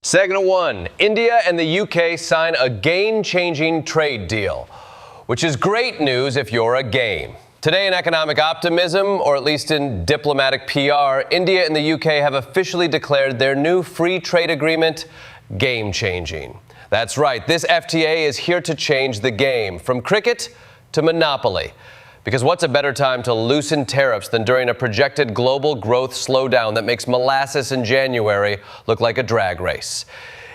Segment 1, India and the UK sign a game-changing trade deal, which is great news if you're a game. Today in economic optimism, or at least in diplomatic PR, India and the UK have officially declared their new free trade agreement game-changing. That's right, this FTA is here to change the game, from cricket to monopoly. Because what's a better time to loosen tariffs than during a projected global growth slowdown that makes molasses in January look like a drag race?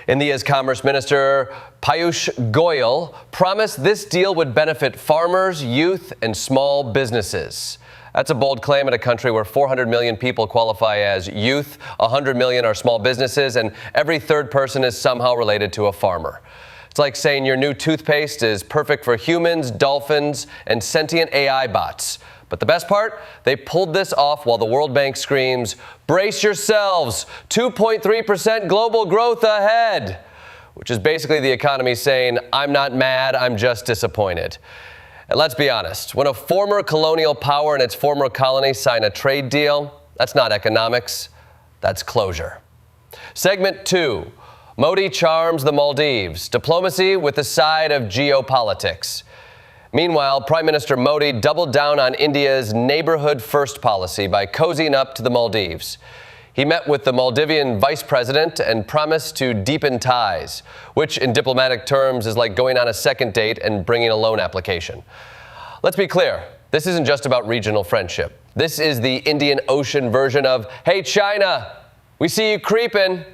India's Commerce Minister Piyush Goyal promised this deal would benefit farmers, youth, and small businesses. That's a bold claim in a country where 400 million people qualify as youth, 100 million are small businesses, and every third person is somehow related to a farmer. It's like saying your new toothpaste is perfect for humans, dolphins, and sentient AI bots. But the best part? They pulled this off while the World Bank screams, "Brace yourselves, 2.3% global growth ahead," which is basically the economy saying, "I'm not mad, I'm just disappointed." And let's be honest, when a former colonial power and its former colonies sign a trade deal, that's not economics, that's closure. Segment 2. Modi charms the Maldives, diplomacy with a side of geopolitics. Meanwhile, Prime Minister Modi doubled down on India's neighborhood-first policy by cozying up to the Maldives. He met with the Maldivian vice president and promised to deepen ties, which in diplomatic terms is like going on a second date and bringing a loan application. Let's be clear, this isn't just about regional friendship. This is the Indian Ocean version of, "Hey China, we see you creeping."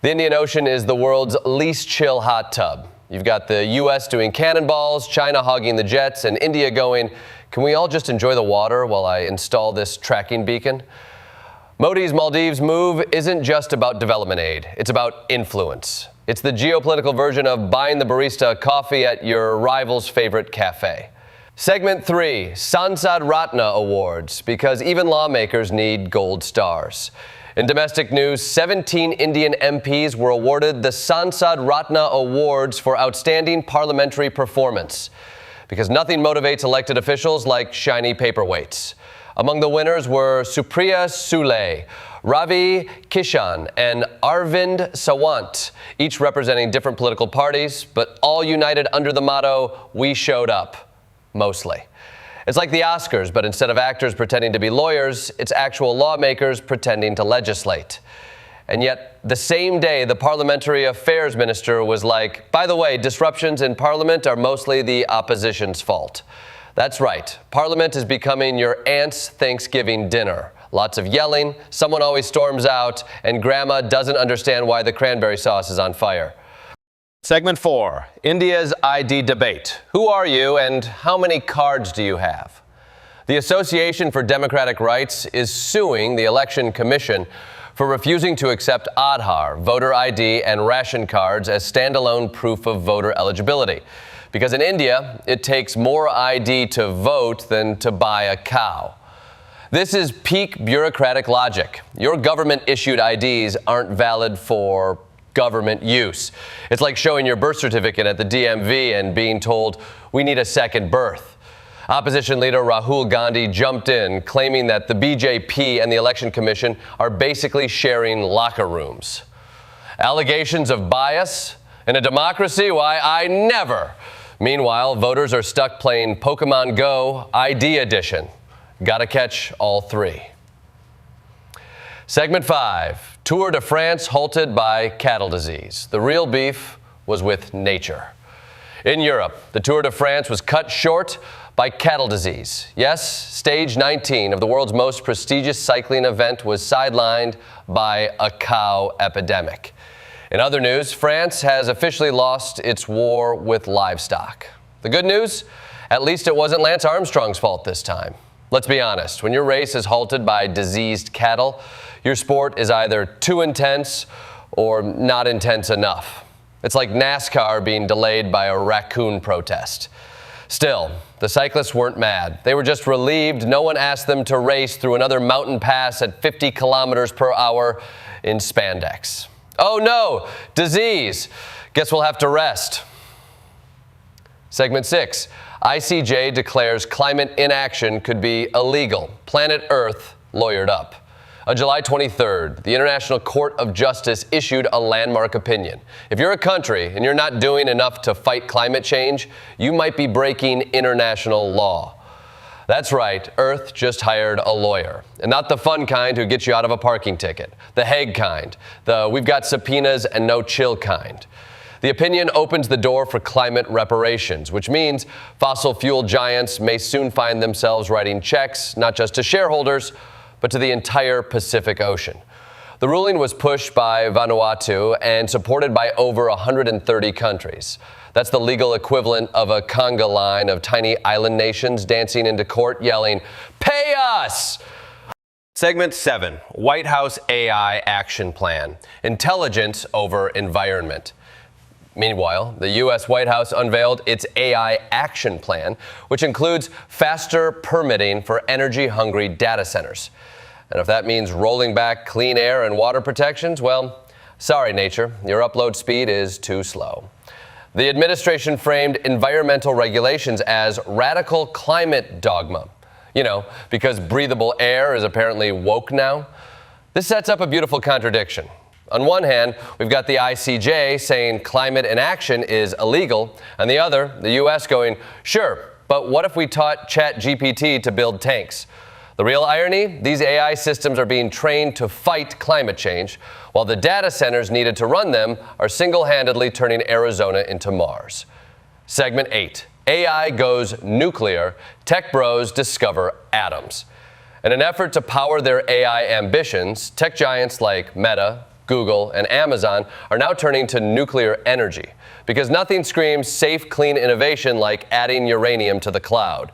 The Indian Ocean is the world's least chill hot tub. You've got the U.S. doing cannonballs, China hogging the jets, and India going, "Can we all just enjoy the water while I install this tracking beacon?" Modi's Maldives move isn't just about development aid. It's about influence. It's the geopolitical version of buying the barista coffee at your rival's favorite cafe. Segment 3, Sansad Ratna Awards, because even lawmakers need gold stars. In domestic news, 17 Indian MPs were awarded the Sansad Ratna Awards for outstanding parliamentary performance, because nothing motivates elected officials like shiny paperweights. Among the winners were Supriya Sule, Ravi Kishan, and Arvind Sawant, each representing different political parties, but all united under the motto, "We showed up," mostly. It's like the Oscars, but instead of actors pretending to be lawyers, it's actual lawmakers pretending to legislate. And yet, the same day, the parliamentary affairs minister was like, "By the way, disruptions in parliament are mostly the opposition's fault." That's right. Parliament is becoming your aunt's Thanksgiving dinner. Lots of yelling, someone always storms out, and grandma doesn't understand why the cranberry sauce is on fire. Segment 4, India's ID debate. Who are you and how many cards do you have? The Association for Democratic Rights is suing the Election Commission for refusing to accept Aadhaar, voter ID, and ration cards as standalone proof of voter eligibility. Because in India, it takes more ID to vote than to buy a cow. This is peak bureaucratic logic. Your government-issued IDs aren't valid for government use. It's like showing your birth certificate at the DMV and being told, "We need a second birth." Opposition leader Rahul Gandhi jumped in, claiming that the BJP and the Election Commission are basically sharing locker rooms. Allegations of bias in a democracy? Why, I never. Meanwhile, voters are stuck playing Pokemon Go ID edition. Gotta catch all three. Segment 5, Tour de France halted by cattle disease. The real beef was with nature. In Europe, the Tour de France was cut short by cattle disease. Yes, stage 19 of the world's most prestigious cycling event was sidelined by a cow epidemic. In other news, France has officially lost its war with livestock. The good news? At least it wasn't Lance Armstrong's fault this time. Let's be honest, when your race is halted by diseased cattle, your sport is either too intense or not intense enough. It's like NASCAR being delayed by a raccoon protest. Still, the cyclists weren't mad. They were just relieved no one asked them to race through another mountain pass at 50 kilometers per hour in spandex. Oh no, disease. Guess we'll have to rest. Segment 6, ICJ declares climate inaction could be illegal. Planet Earth lawyered up. On July 23rd, the International Court of Justice issued a landmark opinion. If you're a country and you're not doing enough to fight climate change, you might be breaking international law. That's right, Earth just hired a lawyer. And not the fun kind who gets you out of a parking ticket. The Hague kind. The we've got subpoenas and no chill kind. The opinion opens the door for climate reparations, which means fossil fuel giants may soon find themselves writing checks, not just to shareholders, but to the entire Pacific Ocean. The ruling was pushed by Vanuatu and supported by over 130 countries. That's the legal equivalent of a conga line of tiny island nations dancing into court yelling, "Pay us!" Segment 7, White House AI Action Plan, Intelligence over Environment. Meanwhile, the U.S. White House unveiled its AI Action Plan, which includes faster permitting for energy-hungry data centers. And if that means rolling back clean air and water protections, well, sorry, nature, your upload speed is too slow. The administration framed environmental regulations as radical climate dogma. You know, because breathable air is apparently woke now. This sets up a beautiful contradiction. On one hand, we've got the ICJ saying climate inaction is illegal. On the other, the U.S. going, sure, but what if we taught ChatGPT to build tanks? The real irony, these AI systems are being trained to fight climate change, while the data centers needed to run them are single-handedly turning Arizona into Mars. Segment 8, AI goes nuclear, tech bros discover atoms. In an effort to power their AI ambitions, tech giants like Meta, Google, and Amazon are now turning to nuclear energy, because nothing screams safe, clean innovation like adding uranium to the cloud.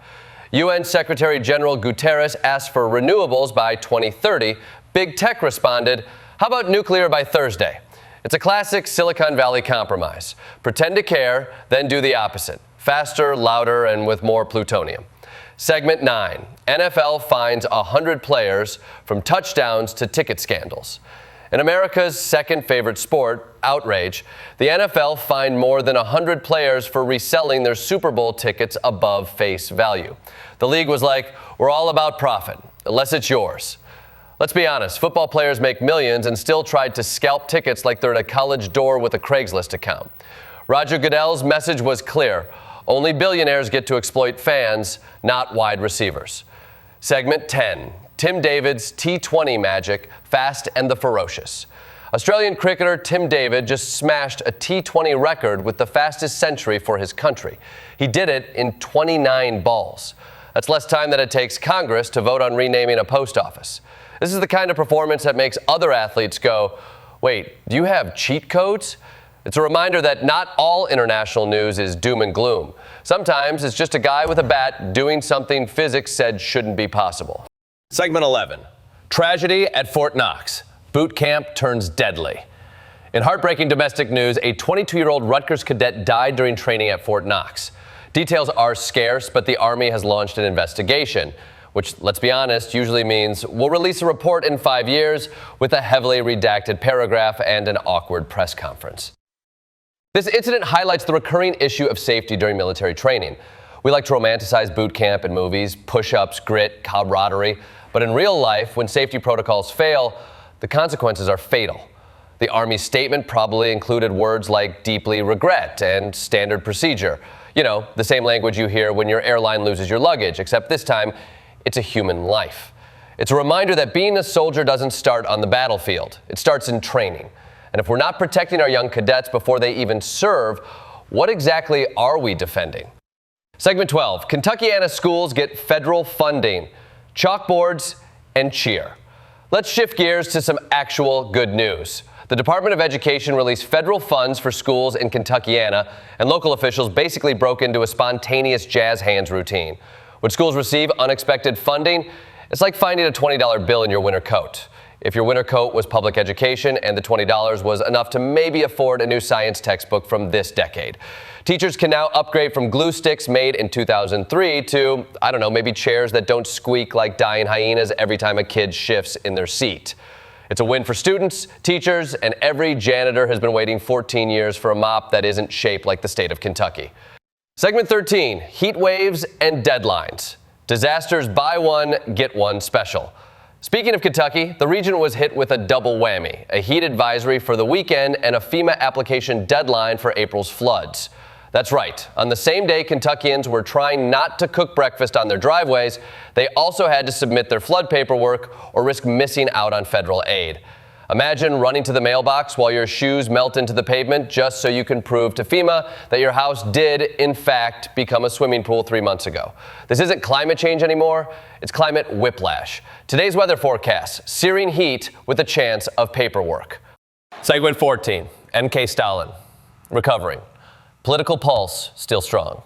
UN Secretary General Guterres asked for renewables by 2030. Big tech responded, how about nuclear by Thursday? It's a classic Silicon Valley compromise. Pretend to care, then do the opposite. Faster, louder, and with more plutonium. Segment 9, NFL finds 100 players from touchdowns to ticket scandals. In America's second favorite sport, outrage, the NFL fined more than 100 players for reselling their Super Bowl tickets above face value. The league was like, we're all about profit, unless it's yours. Let's be honest, football players make millions and still tried to scalp tickets like they're at a college door with a Craigslist account. Roger Goodell's message was clear. Only billionaires get to exploit fans, not wide receivers. Segment 10. Tim David's T20 magic, fast and the ferocious. Australian cricketer Tim David just smashed a T20 record with the fastest century for his country. He did it in 29 balls. That's less time than it takes Congress to vote on renaming a post office. This is the kind of performance that makes other athletes go, wait, do you have cheat codes? It's a reminder that not all international news is doom and gloom. Sometimes it's just a guy with a bat doing something physics said shouldn't be possible. Segment 11, tragedy at Fort Knox. Boot camp turns deadly. In heartbreaking domestic news, a 22-year-old Rutgers cadet died during training at Fort Knox. Details are scarce, but the Army has launched an investigation, which, let's be honest, usually means we'll release a report in 5 years with a heavily redacted paragraph and an awkward press conference. This incident highlights the recurring issue of safety during military training. We like to romanticize boot camp in movies, push-ups, grit, camaraderie. But in real life, when safety protocols fail, the consequences are fatal. The Army's statement probably included words like deeply regret and standard procedure. You know, the same language you hear when your airline loses your luggage, except this time, it's a human life. It's a reminder that being a soldier doesn't start on the battlefield. It starts in training. And if we're not protecting our young cadets before they even serve, what exactly are we defending? Segment 12, Kentuckiana schools get federal funding. Chalkboards, and cheer. Let's shift gears to some actual good news. The Department of Education released federal funds for schools in Kentuckiana, and local officials basically broke into a spontaneous jazz hands routine. When schools receive unexpected funding, it's like finding a $20 bill in your winter coat. If your winter coat was public education and the $20 was enough to maybe afford a new science textbook from this decade. Teachers can now upgrade from glue sticks made in 2003 to, I don't know, maybe chairs that don't squeak like dying hyenas every time a kid shifts in their seat. It's a win for students, teachers, and every janitor has been waiting 14 years for a mop that isn't shaped like the state of Kentucky. Segment 13, heat waves and deadlines. Disasters buy one, get one special. Speaking of Kentucky, the region was hit with a double whammy, a heat advisory for the weekend and a FEMA application deadline for April's floods. That's right. On the same day Kentuckians were trying not to cook breakfast on their driveways, they also had to submit their flood paperwork or risk missing out on federal aid. Imagine running to the mailbox while your shoes melt into the pavement just so you can prove to FEMA that your house did, in fact, become a swimming pool 3 months ago. This isn't climate change anymore, it's climate whiplash. Today's weather forecast, searing heat with a chance of paperwork. Segment 14, MK Stalin, recovering. Political pulse still strong.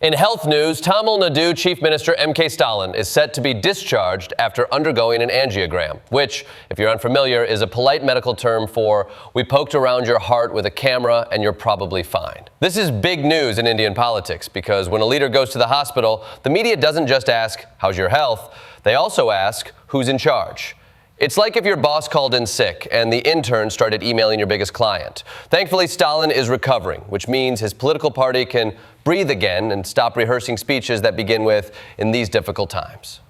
In health news, Tamil Nadu Chief Minister MK Stalin is set to be discharged after undergoing an angiogram, which, if you're unfamiliar, is a polite medical term for we poked around your heart with a camera and you're probably fine. This is big news in Indian politics because when a leader goes to the hospital, the media doesn't just ask, how's your health? They also ask, who's in charge? It's like if your boss called in sick and the intern started emailing your biggest client. Thankfully, Stalin is recovering, which means his political party can breathe again and stop rehearsing speeches that begin with, in these difficult times.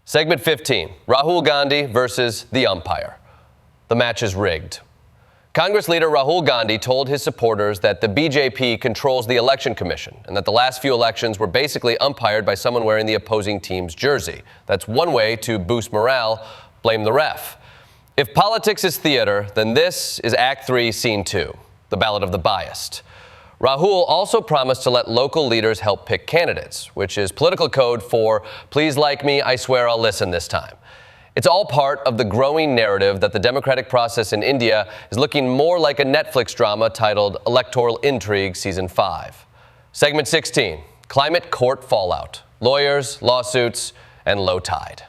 Segment 15, Rahul Gandhi versus the umpire. The match is rigged. Congress leader Rahul Gandhi told his supporters that the BJP controls the election commission and that the last few elections were basically umpired by someone wearing the opposing team's jersey. That's one way to boost morale. Blame the ref. If politics is theater, then this is Act 3, Scene 2, the ballot of the biased. Rahul also promised to let local leaders help pick candidates, which is political code for please like me, I swear I'll listen this time. It's all part of the growing narrative that the democratic process in India is looking more like a Netflix drama titled Electoral Intrigue Season 5. Segment 16, Climate Court Fallout, Lawyers, Lawsuits, and Low Tide.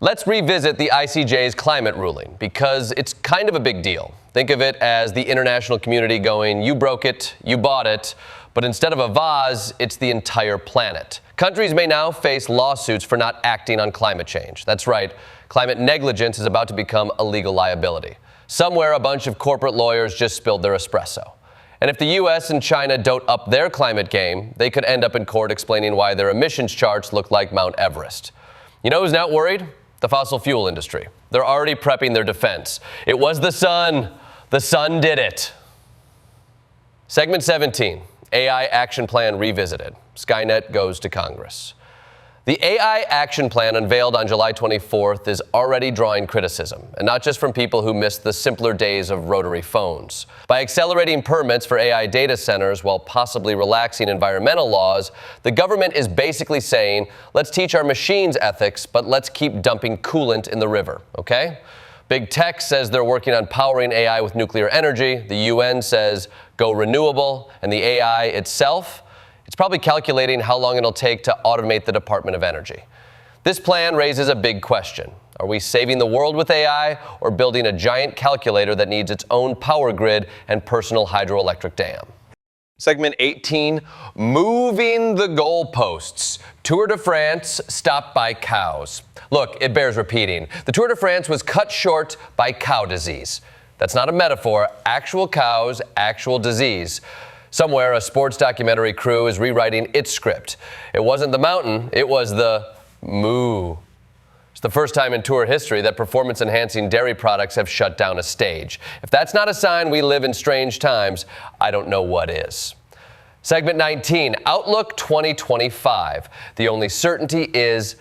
Let's revisit the ICJ's climate ruling because it's kind of a big deal. Think of it as the international community going, you broke it, you bought it, but instead of a vase, it's the entire planet. Countries may now face lawsuits for not acting on climate change. That's right, climate negligence is about to become a legal liability. Somewhere a bunch of corporate lawyers just spilled their espresso. And if the US and China don't up their climate game, they could end up in court explaining why their emissions charts look like Mount Everest. You know who's not worried? The fossil fuel industry. They're already prepping their defense. It was the sun. The sun did it. Segment 17, AI Action Plan Revisited. Skynet goes to Congress. The AI Action Plan unveiled on July 24th is already drawing criticism, and not just from people who missed the simpler days of rotary phones. By accelerating permits for AI data centers while possibly relaxing environmental laws, the government is basically saying, let's teach our machines ethics, but let's keep dumping coolant in the river, okay? Big Tech says they're working on powering AI with nuclear energy. The UN says go renewable, and the AI itself, it's probably calculating how long it'll take to automate the Department of Energy. This plan raises a big question. Are we saving the world with AI or building a giant calculator that needs its own power grid and personal hydroelectric dam? Segment 18, moving the goalposts. Tour de France stopped by cows. Look, it bears repeating. The Tour de France was cut short by cow disease. That's not a metaphor. Actual cows, actual disease. Somewhere, a sports documentary crew is rewriting its script. It wasn't the mountain, it was the moo. It's the first time in tour history that performance-enhancing dairy products have shut down a stage. If that's not a sign we live in strange times, I don't know what is. Segment 19, Outlook 2025. The only certainty is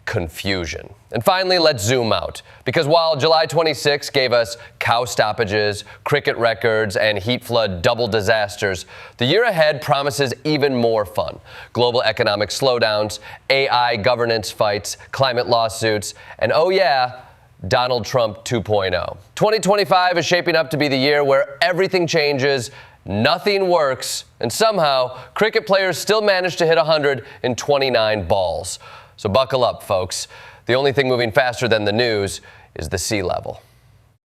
confusion. And finally, let's zoom out. Because while July 26 gave us cow stoppages, cricket records, and heat flood double disasters, the year ahead promises even more fun. Global economic slowdowns, AI governance fights, climate lawsuits, and oh yeah, Donald Trump 2.0. 2025 is shaping up to be the year where everything changes, nothing works, and somehow cricket players still manage to hit 100 in 29 balls. So buckle up, folks. The only thing moving faster than the news is the sea level.